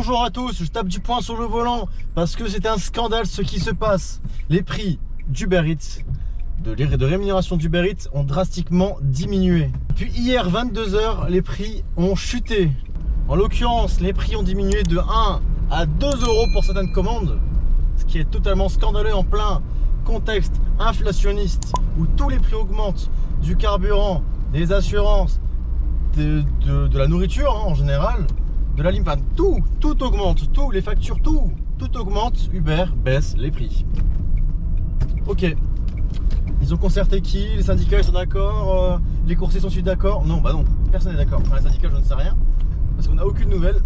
Bonjour à tous, je tape du poing sur le volant parce que c'est un scandale ce qui se passe. Les prix d'Uber Eats, de rémunération d'Uber Eats ont drastiquement diminué. Depuis hier 22h, les prix ont chuté. En l'occurrence, les prix ont diminué de 1 à 2 euros pour certaines commandes, ce qui est totalement scandaleux en plein contexte inflationniste où tous les prix augmentent, du carburant, des assurances, de la nourriture en général, de la enfin tout augmente, les factures, tout augmente. Uber baisse les prix. Ok, ils ont concerté qui? Les syndicats ils sont d'accord, les coursiers sont d'accord? Non, bah non, personne n'est d'accord. Enfin, les syndicats je ne sais rien parce qu'on n'a aucune nouvelle.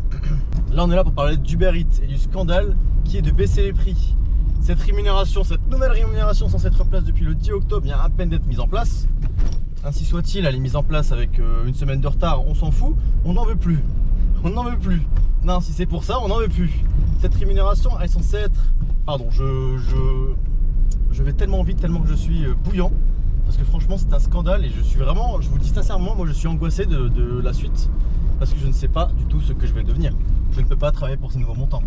Là on est là pour parler d'Uber Eats et du scandale qui est de baisser les prix. Cette rémunération, cette nouvelle rémunération censée être en place depuis le 10 octobre vient à peine d'être mise en place. Ainsi soit-il, elle est mise en place avec une semaine de retard, on s'en fout, on n'en veut plus. On n'en veut plus. Non, si c'est pour ça, on n'en veut plus. Cette rémunération, elle est censée être... Pardon, je vais tellement vite, tellement que je suis bouillant. Parce que franchement, c'est un scandale et je suis vraiment, je vous le dis sincèrement, moi je suis angoissé de la suite. Parce que je ne sais pas du tout ce que je vais devenir. Je ne peux pas travailler pour ces nouveaux montants.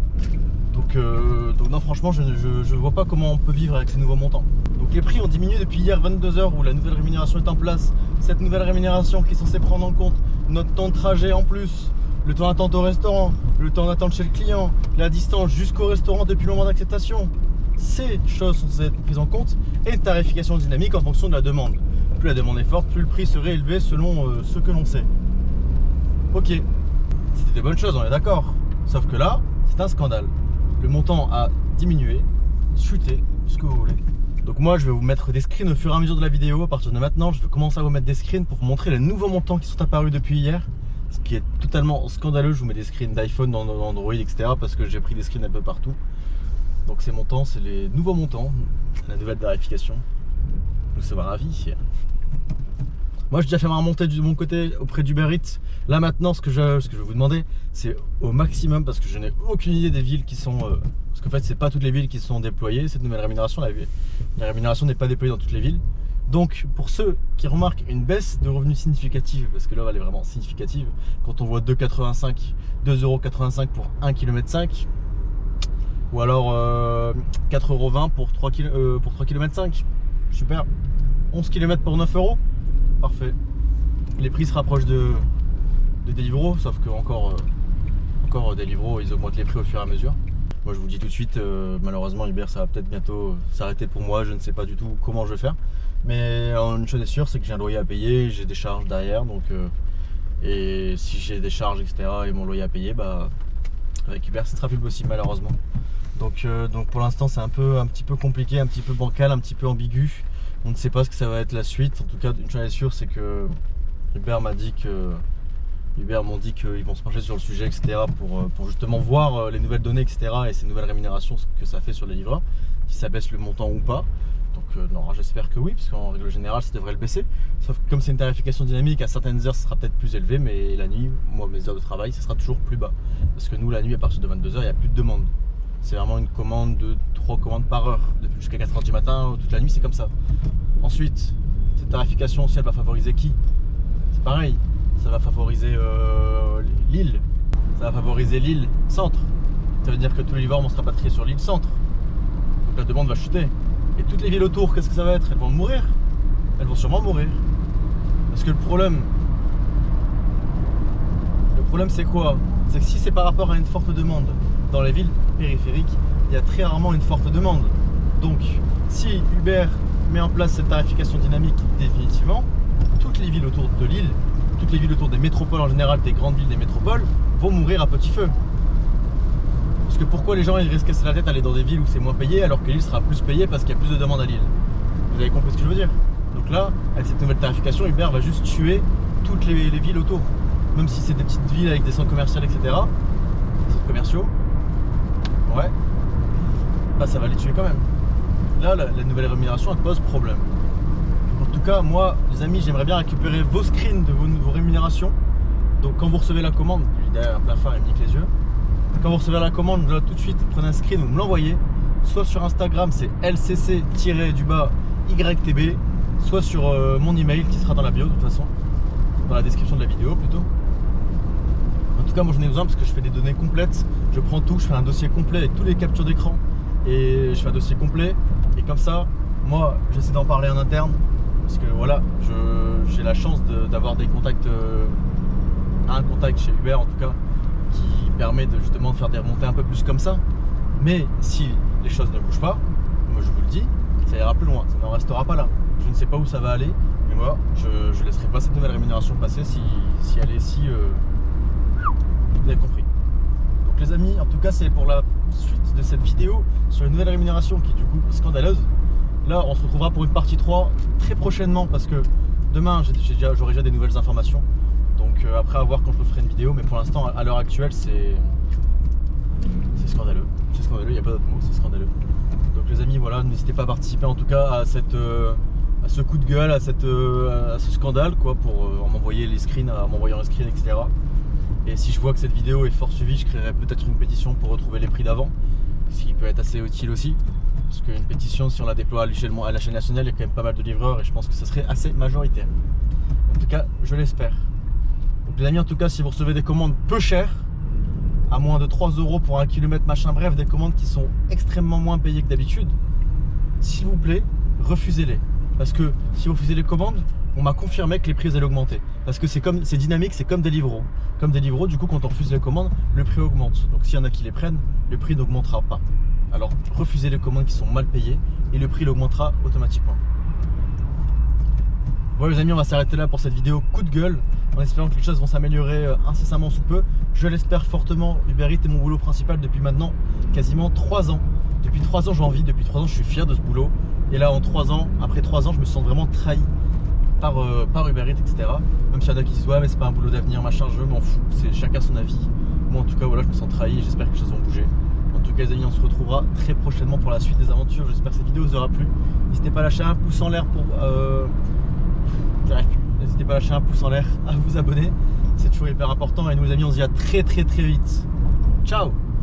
Donc non, franchement, je ne vois pas comment on peut vivre avec ces nouveaux montants. Donc les prix ont diminué depuis hier 22h où la nouvelle rémunération est en place. Cette nouvelle rémunération qui est censée prendre en compte notre temps de trajet en plus, le temps d'attente au restaurant, le temps d'attente chez le client, la distance jusqu'au restaurant depuis le moment d'acceptation. Ces choses sont censées être prises en compte et une tarification dynamique en fonction de la demande. Plus la demande est forte, plus le prix serait élevé selon ce que l'on sait. Ok, c'était des bonnes choses, on est d'accord. Sauf que là, c'est un scandale. Le montant a diminué, chuté, ce que vous voulez. Donc moi, je vais vous mettre des screens au fur et à mesure de la vidéo. À partir de maintenant, je vais commencer à vous mettre des screens pour vous montrer les nouveaux montants qui sont apparus depuis hier. Ce qui est totalement scandaleux. Je vous mets des screens d'iPhone, d'Android, etc. parce que j'ai pris des screens un peu partout. Donc ces montants, c'est les nouveaux montants, la nouvelle tarification. Donc ça va ravi. Moi j'ai déjà fait ma remontée de mon côté auprès d'Uber Eats. Là maintenant ce que je vais vous demander c'est au maximum parce que je n'ai aucune idée des villes qui sont... parce qu'en fait c'est pas toutes les villes qui sont déployées cette nouvelle rémunération. La rémunération n'est pas déployée dans toutes les villes. Donc pour ceux qui remarquent une baisse de revenus significative, parce que là elle est vraiment significative, quand on voit 2,85 € pour 1,5 km, ou alors 4,20 € pour 3,5 km, super, 11 km pour 9 €. Parfait. Les prix se rapprochent de Deliveroo, sauf que encore Deliveroo, ils augmentent les prix au fur et à mesure. Moi je vous dis tout de suite, malheureusement Uber ça va peut-être bientôt s'arrêter pour moi, je ne sais pas du tout comment je vais faire. Mais une chose est sûre, c'est que j'ai un loyer à payer, j'ai des charges derrière, donc et si j'ai des charges etc et mon loyer à payer, bah avec Uber ce sera plus possible malheureusement. Donc pour l'instant c'est un petit peu compliqué, un petit peu bancal, un petit peu ambigu. On ne sait pas ce que ça va être la suite. En tout cas, une chose est sûre, c'est que Uber m'ont dit qu'ils vont se pencher sur le sujet, etc. pour justement voir les nouvelles données, etc. et ces nouvelles rémunérations, ce que ça fait sur les livreurs, si ça baisse le montant ou pas. Donc non, j'espère que oui, parce qu'en règle générale, ça devrait le baisser. Sauf que comme c'est une tarification dynamique, à certaines heures, ça sera peut-être plus élevé, mais la nuit, moi, mes heures de travail, ça sera toujours plus bas. Parce que nous, la nuit, à partir de 22h, il n'y a plus de demande. C'est vraiment une commande de 3 commandes par heure, depuis jusqu'à 4h du matin, toute la nuit c'est comme ça. Ensuite, cette tarification aussi elle va favoriser qui? C'est pareil, ça va favoriser l'île, ça va favoriser l'île centre. Ça veut dire que tous les livreurs vont se rapatrier sur l'île centre. Donc la demande va chuter. Et toutes les villes autour, qu'est-ce que ça va être? Elles vont mourir. Elles vont sûrement mourir. Parce que le problème c'est quoi? C'est que si c'est par rapport à une forte demande, dans les villes périphériques, il y a très rarement une forte demande. Donc, si Uber met en place cette tarification dynamique définitivement, toutes les villes autour de l'île, toutes les villes autour des métropoles en général, des grandes villes, des métropoles, vont mourir à petit feu. Parce que pourquoi les gens ils risquent de se casser la tête à aller dans des villes où c'est moins payé alors que l'île sera plus payée parce qu'il y a plus de demandes à l'île? Vous avez compris ce que je veux dire? Donc là, avec cette nouvelle tarification, Uber va juste tuer toutes les villes autour. Même si c'est des petites villes avec des centres commerciaux, etc. Des centres commerciaux. Ouais, bah ça va les tuer quand même. Là, la nouvelle rémunération elle pose problème. En tout cas, moi, les amis, j'aimerais bien récupérer vos screens de vos rémunérations. Donc, quand vous recevez la commande, lui derrière la fin, il me nique les yeux. Quand vous recevez la commande, là, tout de suite, prenez un screen, vous me l'envoyez. Soit sur Instagram, c'est lcc-YTB, soit sur mon email qui sera dans la bio de toute façon, dans la description de la vidéo plutôt. tout cas, moi j'en ai besoin parce que je fais des données complètes. Je prends tout, je fais un dossier complet avec tous les captures d'écran et je fais un dossier complet. Et comme ça, moi j'essaie d'en parler en interne parce que voilà, j'ai la chance d'avoir des contacts, un contact chez Uber en tout cas, qui permet justement de faire des remontées un peu plus comme ça. Mais si les choses ne bougent pas, moi je vous le dis, ça ira plus loin, ça n'en restera pas là. Je ne sais pas où ça va aller, mais moi je ne laisserai pas cette nouvelle rémunération passer si elle est si... vous avez compris. Donc les amis, en tout cas c'est pour la suite de cette vidéo sur une nouvelle rémunération qui est du coup scandaleuse. Là on se retrouvera pour une partie 3 très prochainement parce que demain j'aurai déjà des nouvelles informations. Donc après à voir quand je ferai une vidéo, mais pour l'instant à l'heure actuelle c'est scandaleux. C'est scandaleux, il n'y a pas d'autre mot, c'est scandaleux. Donc les amis, voilà, n'hésitez pas à participer en tout cas à ce coup de gueule, à ce scandale quoi, en m'envoyant les screens, etc. Et si je vois que cette vidéo est fort suivie, je créerai peut-être une pétition pour retrouver les prix d'avant, ce qui peut être assez utile aussi. Parce qu'une pétition, si on la déploie à la chaîne nationale, il y a quand même pas mal de livreurs et je pense que ça serait assez majoritaire. En tout cas, je l'espère. Donc les amis, en tout cas, si vous recevez des commandes peu chères, à moins de 3 € pour 1 km, machin, bref, des commandes qui sont extrêmement moins payées que d'habitude, s'il vous plaît, refusez-les. Parce que si vous refusez les commandes, on m'a confirmé que les prix allaient augmenter. Parce que c'est dynamique, c'est comme Deliveroo. Comme Deliveroo, du coup, quand on refuse les commandes, le prix augmente. Donc s'il y en a qui les prennent, le prix n'augmentera pas. Alors refusez les commandes qui sont mal payées et le prix l'augmentera automatiquement. Bon les amis, on va s'arrêter là pour cette vidéo coup de gueule, en espérant que les choses vont s'améliorer incessamment sous peu. Je l'espère fortement. Uber Eats est mon boulot principal depuis maintenant quasiment 3 ans. Depuis 3 ans j'en vis, depuis 3 ans je suis fier de ce boulot. Et là en 3 ans, après 3 ans, je me sens vraiment trahi par Uber Eats, etc. Même s'il y en a qui disent ouais mais c'est pas un boulot d'avenir, machin, je m'en fous, c'est chacun son avis. Moi en tout cas voilà, je me sens trahi et j'espère que les choses vont bouger. En tout cas les amis, on se retrouvera très prochainement pour la suite des aventures. J'espère que cette vidéo vous aura plu. N'hésitez pas à lâcher un pouce en l'air pour... J'arrive plus. N'hésitez pas à lâcher un pouce en l'air, à vous abonner. C'est toujours hyper important. Et nous les amis, on se dit à très vite. Ciao!